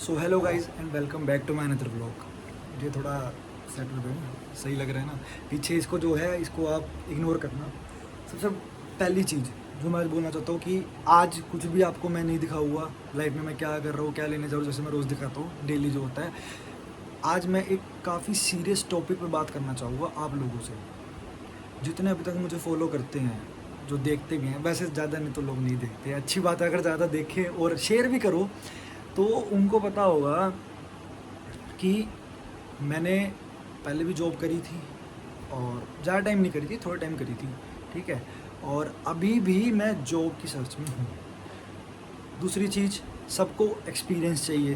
So hello guys and welcome back to my another vlog. मुझे थोड़ा set हो गया, सही लग रहा है ना। पीछे इसको जो है इसको आप इग्नोर करना। सबसे पहली चीज़ जो मैं बोलना चाहता हूँ कि आज कुछ भी आपको मैं नहीं दिखाऊंगा लाइफ में मैं क्या कर रहा हूँ, क्या लेने जा रहा हूँ, जैसे मैं रोज़ दिखाता हूँ डेली जो होता है। आज मैं एक काफ़ी सीरियस टॉपिक पे बात करना चाहूँगा आप लोगों से, जितने अभी तक मुझे फॉलो करते हैं, जो देखते भी हैं। वैसे ज़्यादा नहीं तो लोग नहीं देखते, अच्छी बात है अगर ज़्यादा देखें और शेयर भी करो तो उनको पता होगा कि मैंने पहले भी जॉब करी थी और ज़्यादा टाइम नहीं करी थी, थोड़ा टाइम करी थी, ठीक है। और अभी भी मैं जॉब की सर्च में हूँ। दूसरी चीज़, सबको एक्सपीरियंस चाहिए,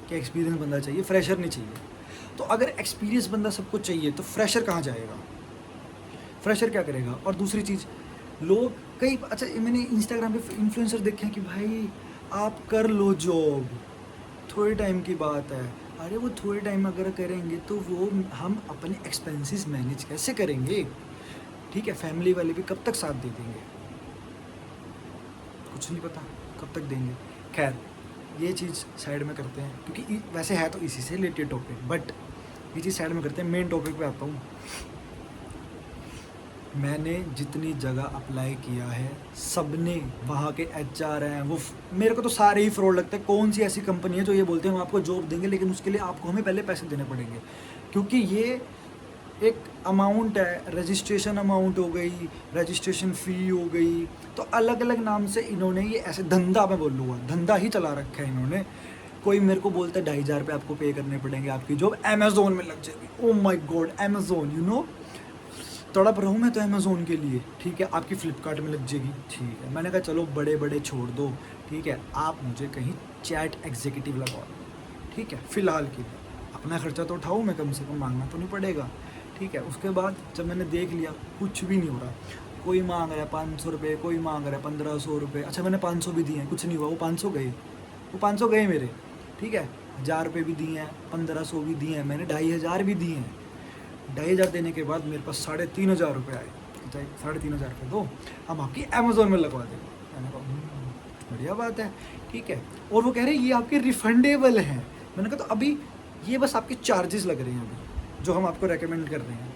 कि एक्सपीरियंस बंदा चाहिए, फ्रेशर नहीं चाहिए। तो अगर एक्सपीरियंस बंदा सबको चाहिए तो फ्रेशर कहाँ जाएगा, फ्रेशर क्या करेगा। और दूसरी चीज़, लोग कई अच्छा मैंने इंस्टाग्राम पे इन्फ्लुएंसर देखे हैं कि भाई आप कर लो जॉब, थोड़े टाइम की बात है। अरे वो थोड़े टाइम अगर करेंगे तो वो हम अपने एक्सपेंसेस मैनेज कैसे करेंगे, ठीक है। फैमिली वाले भी कब तक साथ दे देंगे, कुछ नहीं पता कब तक देंगे। खैर ये चीज़ साइड में करते हैं, क्योंकि वैसे है तो इसी से रिलेटेड टॉपिक, बट ये चीज़ साइड में करते हैं। मेन टॉपिक पे आता हूँ। मैंने जितनी जगह अप्लाई किया है सबने, वहाँ के एचआर हैं वो मेरे को तो सारे ही फ्रॉड लगते हैं। कौन सी ऐसी कंपनी है जो ये बोलते हैं हम आपको जॉब देंगे लेकिन उसके लिए आपको हमें पहले पैसे देने पड़ेंगे। क्योंकि ये एक अमाउंट है, रजिस्ट्रेशन अमाउंट हो गई, रजिस्ट्रेशन फ़ी हो गई, तो अलग अलग नाम से इन्होंने ये ऐसे धंधा, मैं बोलूँगा धंधा ही चला रखा है इन्होंने। कोई मेरे को बोलता है 2,500 रुपये आपको पे करने पड़ेंगे, आपकी जॉब अमेज़ोन में लग जाएगी। Oh my God, Amazon, you know, तड़प रहा हूँ मैं तो अमेज़ोन के लिए, ठीक है। आपकी फ़्लिपकार्ट में लग जाएगी, ठीक है। मैंने कहा चलो बड़े बड़े छोड़ दो, ठीक है, आप मुझे कहीं चैट एग्जीक्यूटिव लगवा दो, ठीक है। फ़िलहाल के लिए अपना खर्चा तो उठाऊँ मैं, कम से कम मांगना तो नहीं पड़ेगा, ठीक है। उसके बाद जब मैंने देख लिया कुछ भी नहीं हो रहा, कोई मांग रहा है 500 रुपये, कोई मांग रहा है 1500 रुपये। अच्छा मैंने 500 भी दिए हैं, कुछ नहीं हुआ, वो 500 गए, वो 500 गए मेरे, ठीक है। 1,000 रुपये भी दिए हैं, 1500 भी दिए हैं, मैंने 2,500 भी दिए हैं। 2,500 देने के बाद मेरे पास 3,500 रुपये आए। चाहे 3,500 रुपये दो, हम आपकी अमेज़ोन में लगवा देंगे। मैंने कहा बढ़िया बात है, ठीक है। और वो कह रहे हैं ये आपके रिफंडेबल हैं। मैंने कहा तो अभी ये बस आपके चार्जेस लग रहे हैं अभी जो हम आपको रेकमेंड कर रहे हैं।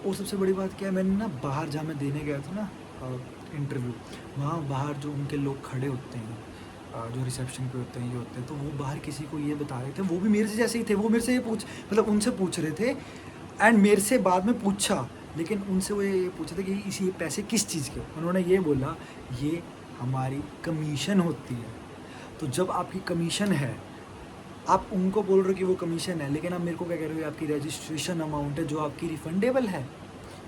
और सबसे बड़ी बात क्या है, मैंने ना बाहर जहाँ मैं देने गया था ना इंटरव्यू, वहाँ बाहर जो उनके लोग खड़े होते हैं, जो रिसेप्शन पे होते हैं, ये होते हैं, तो वो बाहर किसी को ये बता रहे थे, वो भी मेरे से जैसे ही थे, वो मेरे से ये मतलब उनसे पूछ रहे थे। एंड मेरे से बाद में पूछा, लेकिन उनसे वो ये पूछा था कि इसी पैसे किस चीज़ के। उन्होंने ये बोला ये हमारी कमीशन होती है। तो जब आपकी कमीशन है, आप उनको बोल रहे हो कि वो कमीशन है, लेकिन आप मेरे को क्या कह रहे हो, आपकी रजिस्ट्रेशन अमाउंट है जो आपकी रिफंडेबल है,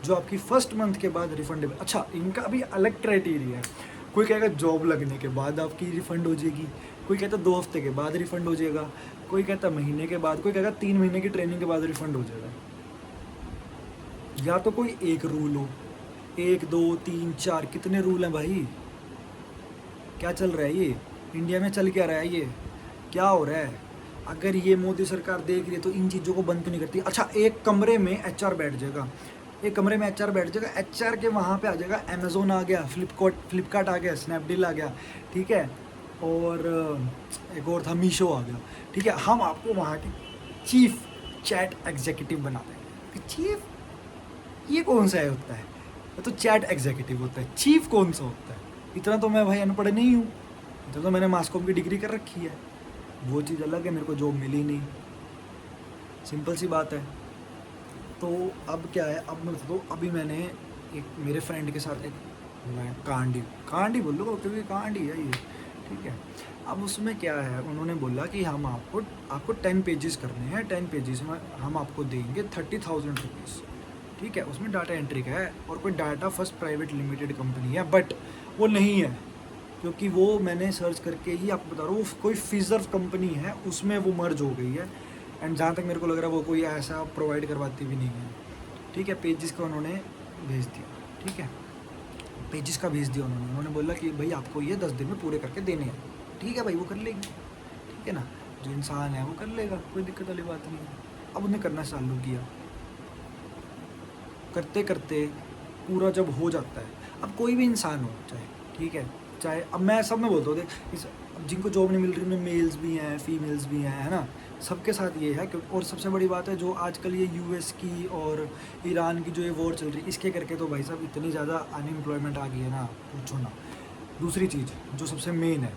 जो आपकी फर्स्ट मंथ के बाद रिफंडेबल। अच्छा इनका भी अलग क्राइटेरिया है। कोई कहेगा जॉब लगने के बाद आपकी रिफ़ंड हो जाएगी, कोई कहता 2 हफ्ते के बाद रिफ़ंड हो जाएगा, कोई कहता महीने के बाद, कोई कहेगा 3 महीने की ट्रेनिंग के बाद रिफ़ंड हो जाएगा। या तो कोई एक रूल हो, 1 2 3 4 कितने रूल हैं भाई, क्या चल रहा है ये, इंडिया में चल क्या रहा है, ये क्या हो रहा है। अगर ये मोदी सरकार देख रही है तो इन चीज़ों को बंद क्यों नहीं करती। अच्छा एक कमरे में एचआर बैठ जाएगा, एक कमरे में एचआर बैठ जाएगा, एचआर के वहाँ पे आ जाएगा अमेज़ोन आ गया, फ्लिपकार्ट आ गया, स्नैपडील आ गया, ठीक है। और एक और था मीशो आ गया, ठीक है। हम आपको वहाँ के चीफ चैट एग्जीक्यूटिव बना देंगे। कि चीफ ये कौन सा है होता है, ये तो चैट एग्जीक्यूटिव होता है, चीफ कौन सा होता है। इतना तो मैं भाई अनपढ़ नहीं हूँ, इतना तो मैंने मास कॉम की डिग्री कर रखी है। वो चीज़ अलग है, मेरे को जॉब मिली नहीं, सिंपल सी बात है। तो अब क्या है, अब मैं बता दूँ, अभी मैंने एक मेरे फ्रेंड के साथ एक मैं कांड ही बोल लो क्योंकि कांड ही है ये, ठीक है। अब उसमें क्या है, उन्होंने बोला कि हम आपको 10 पेजेस करने हैं, 10 पेजेस में हम आपको देंगे 30,000 रुपीज़, ठीक है। उसमें डाटा एंट्री का है और कोई data first private limited company है, बट वो नहीं है, क्योंकि वो मैंने सर्च करके ही आपको बता रहा हूँ, कोई फिजर्व कंपनी है उसमें वो मर्ज हो गई है। एंड जहाँ तक मेरे को लग रहा है वो कोई ऐसा प्रोवाइड करवाती भी नहीं है, ठीक है। पेजेस का उन्होंने भेज दिया, ठीक है, पेजेस का भेज दिया उन्होंने बोला कि भाई आपको ये 10 दिन में पूरे करके देने हैं, ठीक है भाई वो कर लेगी, ठीक है ना। जो इंसान है वो कर लेगा, कोई दिक्कत वाली बात नहीं है। अब उन्हें करना चालू किया, करते करते पूरा जब हो जाता है, अब कोई भी इंसान हो चाहे, ठीक है, चाहे अब मैं सब में बोलता हूँ देख अब जिनको जॉब नहीं मिल रही उनमें मेल्स भी हैं, फीमेल्स भी हैं, है ना, सबके साथ ये है। और सबसे बड़ी बात है जो आजकल ये यूएस की और ईरान की जो ये वॉर चल रही है, इसके करके तो भाई साहब इतनी ज़्यादा अनएम्प्लॉयमेंट आ गई है ना, पूछो ना। दूसरी चीज़ जो सबसे मेन है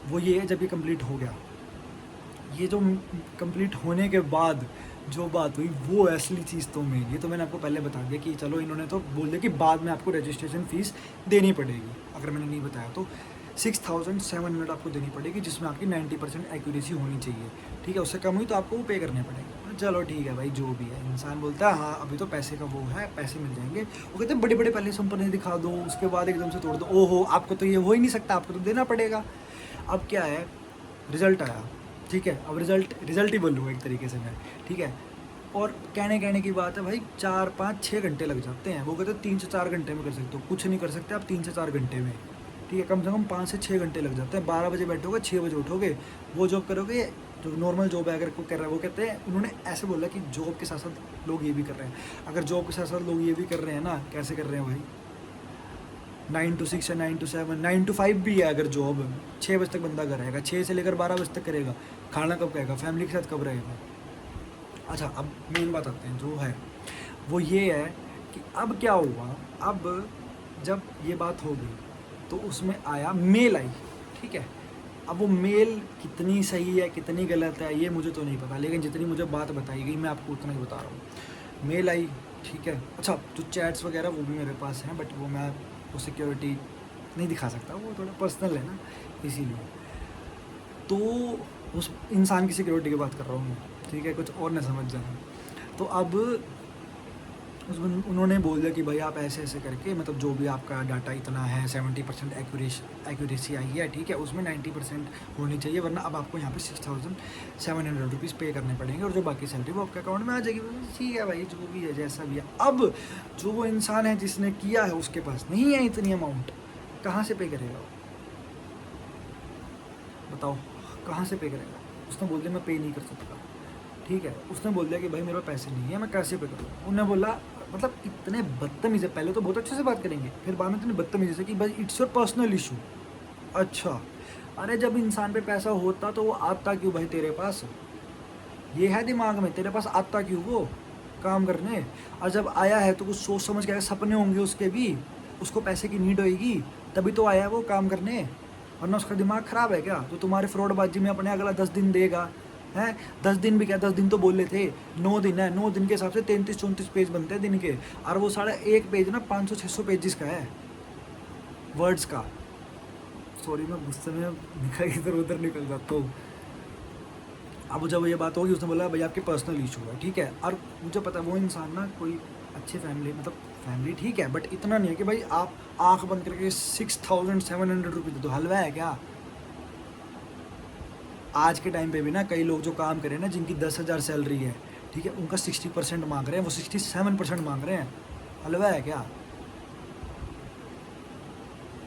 वो ये है, जब ये कंप्लीट हो गया, ये जो कंप्लीट होने के बाद जो बात हुई वो असली चीज़ तो मेन, ये तो मैंने आपको पहले बता दिया कि चलो इन्होंने तो बोल दिया कि बाद में आपको रजिस्ट्रेशन फ़ीस देनी पड़ेगी, अगर मैंने नहीं बताया तो 6700 आपको देनी पड़ेगी, जिसमें आपकी 90% एक्यूरेसी होनी चाहिए, ठीक है। उससे कम हुई तो आपको वो पे करने पड़ेंगे। चलो ठीक है भाई, जो भी है, इंसान बोलता है हाँ अभी तो पैसे का वो है, पैसे मिल जाएंगे। वो कहते हैं बड़े बड़े पहले संपन्न दिखा दो, उसके बाद एकदम से तोड़ दो, ओहो आपको तो ये हो ही नहीं सकता, आपको तो देना पड़ेगा। अब क्या है, रिज़ल्ट आया, ठीक है। अब रिज़ल्ट ही बोलूँगा एक तरीके से मैं, ठीक है। और कहने की बात है भाई, 4-5-6 घंटे लग जाते हैं। वो कहते हैं 3 से 4 घंटे में कर सकते हो, कुछ नहीं कर सकते आप 3 से 4 घंटे में, ठीक है। कम से कम 5 से 6 घंटे लग जाते हैं। 12 बजे बैठोगे, 6 बजे उठोगे, वो जॉब करोगे जो नॉर्मल जॉब है अगर कोई कर रहा है। वो कहते हैं, उन्होंने ऐसे बोला कि जॉब के साथ साथ लोग ये भी कर रहे हैं। अगर जॉब के साथ साथ लोग ये भी कर रहे हैं ना, कैसे कर रहे हैं भाई, 9 to 6 या 9 to 7, 9 to 5 भी है अगर जॉब, 6 बजे तक बंदा घर रहेगा, 6 से लेकर 12 बजे तक करेगा। खाना कब खाएगा, फैमिली के साथ कब रहेगा। अच्छा, अब मेन बात आते हैं जो है वो ये है कि अब क्या हुआ। अब जब ये बात हो गई तो उसमें आया मेल आई, ठीक है। अब वो मेल कितनी सही है कितनी गलत है ये मुझे तो नहीं पता, लेकिन जितनी मुझे बात बताई गई मैं आपको उतना ही बता रहा हूँ। मेल आई, ठीक है। अच्छा, जो चैट्स वगैरह वो भी मेरे पास हैं, बट वो मैं वो सिक्योरिटी नहीं दिखा सकता, वो थोड़ा पर्सनल है ना, इसीलिए। तो उस इंसान की सिक्योरिटी की बात कर रहा हूँ मैं, ठीक है, कुछ और ना समझ जाना। तो अब उन्होंने बोल दिया कि भाई आप ऐसे ऐसे करके, मतलब जो भी आपका डाटा इतना है 70% एक्यूरेसी आई है, ठीक है, उसमें 90% होनी चाहिए, वरना अब आपको यहाँ पे 6700 रुपीज़ पे करने पड़ेंगे, और जो बाकी सैलरी वो आपके अकाउंट में आ जाएगी। ठीक है भाई, जो भी है जैसा भी है। अब जो वो इंसान है जिसने किया है उसके पास नहीं है इतनी अमाउंट, कहाँ से पे करेगा वो, बताओ कहाँ से पे करेगा। उसने बोल दिया मैं पे नहीं कर सकता, ठीक है। उसने बोल दिया कि भाई मेरे पास पैसे नहीं है, मैं कैसे पे करूँ। उन्होंने बोला, मतलब इतने बदतमीज़ है, पहले तो बहुत अच्छे से बात करेंगे, फिर बाद में इतने बदतमीज़ी से कि भाई इट्स योर पर्सनल इशू। अच्छा, अरे जब इंसान पे पैसा होता तो वो आता क्यों भाई तेरे पास, ये है दिमाग में, तेरे पास आता क्यों वो काम करने। और जब आया है तो कुछ सोच समझ के आया, सपने होंगे उसके भी, उसको पैसे की नीड होएगी, तभी तो आया है वो काम करने, वरना उसका दिमाग ख़राब है क्या। तो तुम्हारे फ्रॉडबाजी में अपने अगला 10 दिन देगा, हैं 10 दिन भी क्या, 10 दिन तो बोले थे, 9 दिन है, 9 दिन के हिसाब से 33-34 पेज बनते हैं दिन के, और वो साढ़े एक पेज ना 500-600 पेजिस का है वर्ड्स का। सॉरी मैं गुस्से में निकल इधर उधर निकल जाता हूँ। अब जब ये बात होगी, उसने बोला भाई आपके पर्सनल इशू है, ठीक है। और मुझे पता है वो इंसान ना कोई अच्छी फैमिली, मतलब फैमिली ठीक है, बट इतना नहीं है कि भाई आप आंख बंद करके 6700 रुपये दे दो, हलवा है क्या। आज के टाइम पे भी ना कई लोग जो काम करें ना, जिनकी 10,000 सैलरी है, ठीक है, उनका 60% मांग रहे हैं, वो 67% मांग रहे हैं, हलवा है क्या।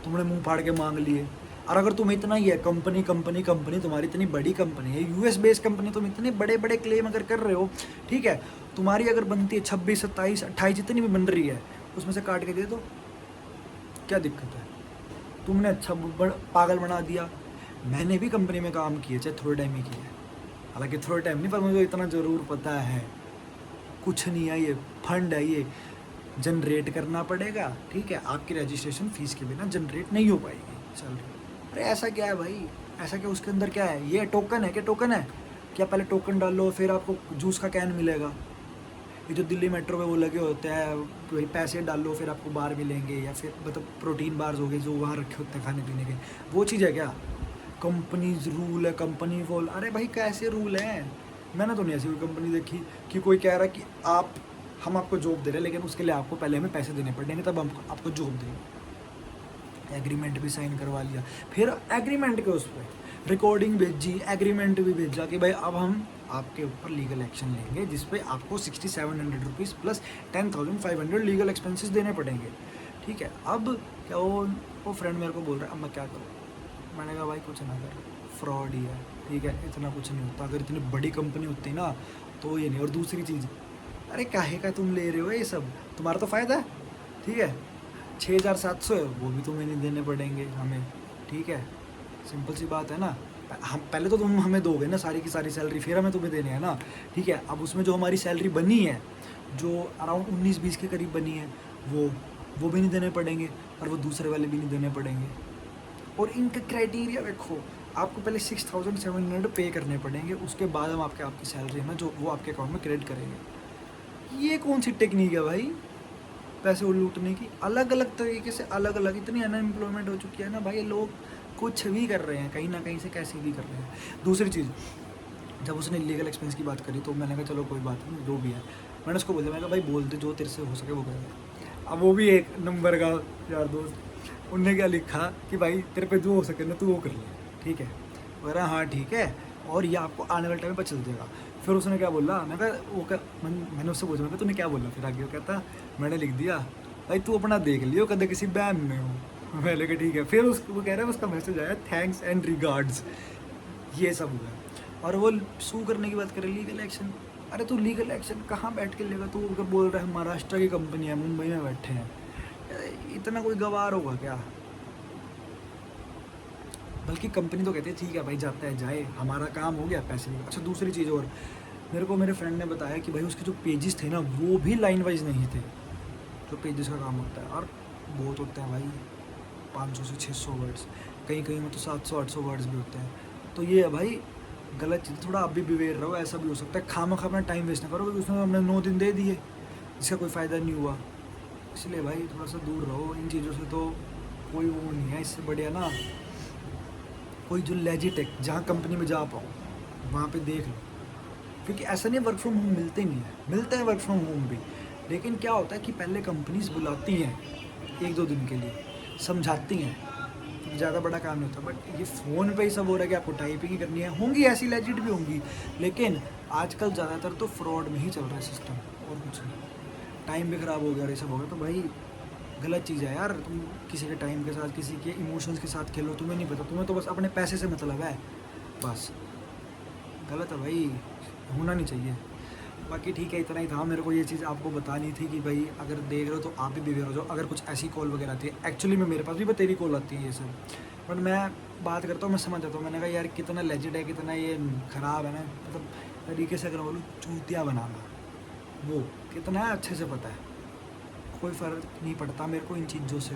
तुमने मुंह फाड़ के मांग लिए। और अगर तुम्हें इतना ही है, कंपनी कंपनी कंपनी तुम्हारी इतनी बड़ी कंपनी है, यूएस बेस्ड कंपनी, तुम इतने बड़े बड़े क्लेम अगर कर रहे हो, ठीक है, तुम्हारी अगर बनती है 26, 27, 28 जितनी भी बन रही है, उसमें से काट के दे दो, क्या दिक्कत है। तुमने अच्छा पागल बना दिया। मैंने भी कंपनी में काम किया, चाहे थोड़े टाइम ही किया है, हालांकि थोड़े टाइम नहीं, पर मुझे इतना ज़रूर पता है, कुछ नहीं है, ये फंड है, ये जनरेट करना पड़ेगा, ठीक है। आपकी रजिस्ट्रेशन फ़ीस के बिना जनरेट नहीं हो पाएगी। चल, अरे ऐसा क्या है भाई, ऐसा क्या उसके अंदर क्या है, ये टोकन है क्या, टोकन है क्या, पहले टोकन डालो फिर आपको जूस का कैन मिलेगा। ये जो दिल्ली मेट्रो में वो लगे होते हैं, वही पैसे डालो फिर आपको बार मिलेंगे, या फिर मतलब प्रोटीन बार्स हो गए जो वहाँ रखे होते हैं खाने पीने के, वो चीज़ है क्या। कंपनीज रूल है, कंपनी फॉल, अरे भाई कैसे रूल हैं। मैंने तो नहीं ऐसी कोई कंपनी देखी कि कोई कह रहा है कि हम आपको जॉब दे रहे हैं, लेकिन उसके लिए आपको पहले हमें पैसे देने पड़ेंगे तब हम आपको जॉब देंगे। एग्रीमेंट भी साइन करवा लिया, फिर एग्रीमेंट के उस पर रिकॉर्डिंग भेजी, एग्रीमेंट भी भेजा कि भाई अब हम आपके ऊपर लीगल एक्शन लेंगे, जिस पे आपको 6700 रुपीज़ प्लस 10,500 लीगल एक्सपेंसेस देने पड़ेंगे, ठीक है। अब क्या वो फ्रेंड मेरे को बोल रहा है अब मैं क्या करूँ। मैंने कहा भाई कुछ ना कर, फ्रॉड ही है, ठीक है, इतना कुछ नहीं होता। अगर इतनी बड़ी कंपनी होती ना तो ये नहीं। और दूसरी चीज़, अरे काहे का तुम ले रहे हो ये सब, तुम्हारा तो फ़ायदा है, ठीक है। 6700 है वो भी तुम्हें नहीं देने पड़ेंगे हमें, ठीक है। सिंपल सी बात है ना। हम पहले तो तुम हमें दोगे ना सारी की सारी सैलरी, फिर हमें तुम्हें देने हैं ना। ठीक है, अब उसमें जो हमारी सैलरी बनी है, जो अराउंड 19-20 के करीब बनी है, वो भी नहीं देने पड़ेंगे, और वो दूसरे वाले भी नहीं देने पड़ेंगे। और इनका क्राइटेरिया देखो, आपको पहले 6700 पे करने पड़ेंगे, उसके बाद हम आपकी सैलरी है ना जो वो आपके अकाउंट में क्रेडिट करेंगे। ये कौन सी टेक्निक है भाई पैसे लूटने की? अलग अलग तरीके से, अलग अलग, इतनी अनएम्प्लॉयमेंट हो चुकी है ना भाई, लोग कुछ भी कर रहे हैं, कहीं ना कहीं से कैसे भी कर रहे हैं। दूसरी चीज़, जब उसने लीगल एक्सपेंस की बात करी तो मैंने कहा चलो कोई बात नहीं, जो भी है। मैंने उसको बोला, मैंने कहा भाई बोल दे, जो तेरे से हो सके वो कर। अब वो भी एक नंबर का यार दोस्त, उनने क्या लिखा कि भाई तेरे पे जो हो सके ना तू वो कर ले, ठीक है। बोला हाँ ठीक है, और ये आपको आने वाले टाइम में पता चल जाएगा। फिर उसने क्या बोला, मैं कहा वो क्या, मैंने उससे पूछा, मैं कहा तूने क्या बोला? फिर आगे वो कहता, मैंने लिख दिया भाई तू अपना देख लियो, कदे किसी बैम में हो। मैंने कहा ठीक है। फिर वो कह रहा है उसका मैसेज आया, थैंक्स एंड रिगार्ड्स, ये सब हुआ। और वो सू करने की बात करें, लीगल एक्शन। अरे तू लीगल एक्शन कहाँ बैठ के लेगा? तू अगर बोल रहा है महाराष्ट्र की कंपनी है, मुंबई में बैठे हैं, इतना कोई गवार होगा क्या? बल्कि कंपनी तो कहती है ठीक है भाई जाता है जाए, हमारा काम हो गया, पैसे भी। अच्छा दूसरी चीज़ और, मेरे को मेरे फ्रेंड ने बताया कि भाई उसके जो पेजेस थे ना वो भी लाइन वाइज नहीं थे, जो पेजेस का काम होता है। और बहुत होते हैं भाई, 500 से 600 वर्ड्स, कहीं कहीं में तो 700-800 वर्ड्स भी होते हैं। तो ये है भाई गलत चीज़, थोड़ा आप भी बिवेयर रहो। ऐसा भी हो सकता है खामखा अपना टाइम वेस्ट ना करो, क्योंकि उसमें हमने 9 दिन दे दिए जिसका कोई फ़ायदा नहीं हुआ। इसलिए भाई थोड़ा सा दूर रहो इन चीज़ों से, तो कोई वो नहीं है। इससे बढ़िया ना कोई जो लेजिट है, जहाँ कंपनी में जा पाओ वहाँ पे देख लो। क्योंकि ऐसा नहीं वर्क फ्रॉम होम मिलते नहीं है, मिलते हैं वर्क फ्रॉम होम भी, लेकिन क्या होता है कि पहले कंपनीज बुलाती हैं 1-2 दिन के लिए, समझाती हैं, ज़्यादा बड़ा काम नहीं होता। बट ये फ़ोन पे ही सब हो रहा है कि आपको टाइपिंग ही करनी है। होंगी ऐसी लेजिट भी होंगी, लेकिन आजकल ज़्यादातर तो फ्रॉड में ही चल रहा है सिस्टम, और कुछ नहीं। टाइम भी ख़राब हो गया और ये सब हो गया, तो भाई गलत चीज़ है यार। तुम किसी के टाइम के साथ, किसी के इमोशंस के साथ खेलो, तुम्हें नहीं पता, तुम्हें तो बस अपने पैसे से मतलब है, बस। गलत है भाई, होना नहीं चाहिए। बाकी ठीक है, इतना ही था, मेरे को ये चीज़ आपको बतानी थी कि भाई अगर देख रहे हो तो आप भी बिवेयर हो जाओ। अगर कुछ ऐसी कॉल वगैरह आती है, एक्चुअली में मेरे पास भी तेरी कॉल आती है ये सब, बट मैं बात करता हूँ, मैं समझ जाता हूँ। मैंने कहा यार कितना लेजिट है, कितना ये ख़राब है ना, मतलब तरीके से अगर बोलूँ चूतिया बनाना, वो कितना है अच्छे से पता है। कोई फ़र्क नहीं पड़ता मेरे को इन चीज़ों से।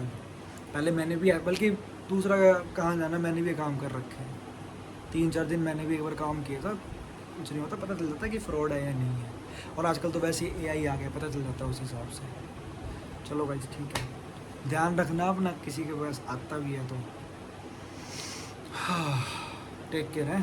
पहले मैंने भी, बल्कि दूसरा कहाँ जाना, मैंने भी काम कर रखे हैं। 3-4 दिन मैंने भी एक बार काम किया था, कुछ नहीं होता, पता चल जाता है कि फ्रॉड है या नहीं है। और आजकल तो वैसे ही AI आ गया, पता चल जाता है उस हिसाब से। चलो गाइस ठीक है, ध्यान रखना अपना, किसी के पास आता भी है तो टेक केयर है।